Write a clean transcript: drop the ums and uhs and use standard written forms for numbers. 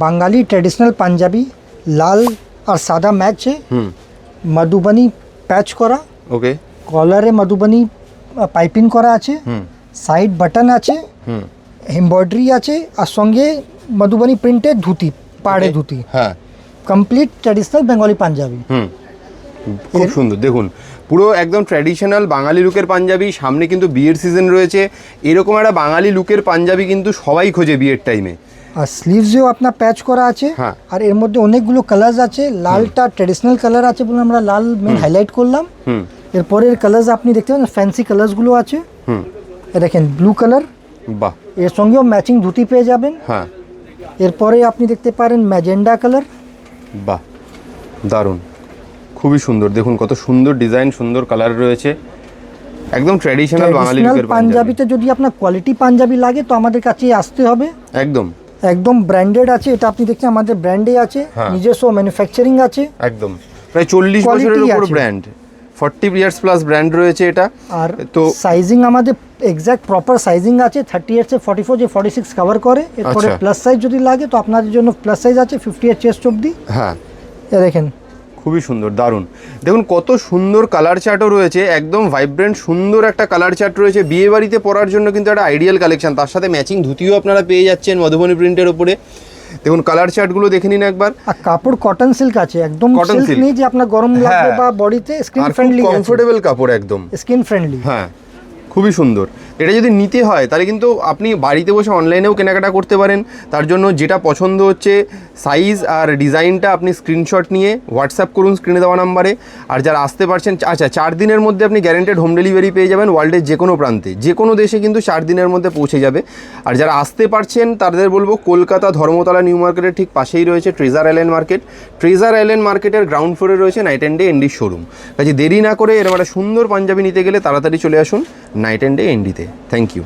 বাঙালি traditional panjabi, লাল আর সাদা match, Madhubani প্যাচ করা, ওকে, কলারে Madhubani piping করা আছে, সাইড বাটন আছে, এমব্রয়ডারি আছে, আর সঙ্গে মধুবনী প্রিন্টের ধুতি, পাড়ে ধুতি। হ্যাঁ, কমপ্লিট ট্র্যাডিশনাল বেঙ্গলি পাঞ্জাবি। খুব সুন্দর। দেখুন পুরো একদম ট্র্যাডিশনাল বাঙালি লুকের পাঞ্জাবি। সামনে কিন্তু বিয়ের সিজন রয়েছে, এরকম একটা বাঙালি লুকের পাঞ্জাবি কিন্তু সবাই খোঁজে বিয়ের টাইমে। আর স্লিভসেও আপনার প্যাচ করা আছে। হ্যাঁ। আর এর মধ্যে অনেকগুলো কালার আছে। লালটা ট্র্যাডিশনাল কালার আছে বলে আমরা লাল মেন হাইলাইট করলাম। এরপরে এর কালার আপনি দেখতে পাবেন, ফ্যান্সি কালারসগুলো আছে। দেখেন ব্লু কালার, বাহ, এর সঙ্গেও ম্যাচিং ধুতি পেয়ে যাবেন। হ্যাঁ, এরপরে আপনি দেখতে পারেন ম্যাজেন্ডা কালার। বাহ, দারুণ, খুবই সুন্দর। দেখুন কত সুন্দর ডিজাইন, সুন্দর কালার রয়েছে, একদম ট্র্যাডিশনাল বাঙালি লুকের পাঞ্জাবি। পাঞ্জাবিতে যদি আপনার কোয়ালিটি পাঞ্জাবি লাগে তো আমাদের কাছে আসতে হবে। একদম একদম ব্র্যান্ডেড আছে, এটা আপনি দেখছেন আমাদের ব্র্যান্ডে আছে, নিজস্ব ম্যানুফ্যাকচারিং আছে। একদম প্রায় 40 বছরের উপর ব্র্যান্ড, 40 ইয়ার্স প্লাস ব্র্যান্ড রয়েছে এটা। আর তো সাইজিং আমাদের এক্স্যাক্ট প্রপার সাইজিং আছে, 38 থেকে 44 যে 46 কভার করে। এরপরে প্লাস সাইজ যদি লাগে তো আপনাদের জন্য প্লাস সাইজ আছে 58 চেস্ট অবধি। হ্যাঁ, এ দেখেন খুবই সুন্দর, দারুণ। দেখুন কত সুন্দর কালার চার্টও রয়েছে, একদম ভাইব্রেন্ট সুন্দর একটা কালার চার্ট রয়েছে। বিয়ে বাড়িতে পরার জন্য কিন্তু একটা আইডিয়াল কালেকশন। তার সাথে ম্যাচিং ধুতিও আপনারা পেয়ে যাচ্ছেন মধুবনী প্রিন্টের উপরে। দেখুন কালার চার্টগুলো দেখে নিন একবার। আর কাপড় কটন সিল্ক আছে, একদম Cotton সিল্ক silk। নেই যে আপনার গরম লাগবে বা বডিতে, স্কিন ফ্রেন্ডলি, কমফোর্টেবল কাপড়, একদম স্কিন ফ্রেন্ডলি। হ্যাঁ, খুবই সুন্দর। এটা যদি নিতে হয় তাহলে কিন্তু আপনি বাড়িতে বসে অনলাইনেও কেনাকাটা করতে পারেন। তার জন্য যেটা পছন্দ হচ্ছে সাইজ আর ডিজাইনটা আপনি স্ক্রিনশট নিয়ে হোয়াটসঅ্যাপ করুন স্ক্রিনে দেওয়া নাম্বারে। আর যারা আসতে পারছেন, আচ্ছা 4 দিনের মধ্যে আপনি গ্যারেন্টেড হোম ডেলিভারি পেয়ে যাবেন ওয়ার্ল্ডের যে কোনো প্রান্তে, যে কোনো দেশে কিন্তু 4 দিনের মধ্যে পৌঁছে যাবে। আর যারা আসতে পারছেন তাদের বলবো কলকাতা ধর্মতলা নিউ মার্কেটের ঠিক পাশেই রয়েছে treasure island market. Treasure island মার্কেটের গ্রাউন্ড ফ্লোরে রয়েছে night and day ND showroom. কাজে দেরি না করে এরকম একটা সুন্দর পাঞ্জাবি নিতে গেলে তাড়াতাড়ি চলে আসুন নাইট অ্যান্ড ডে এনডিতে। Thank you.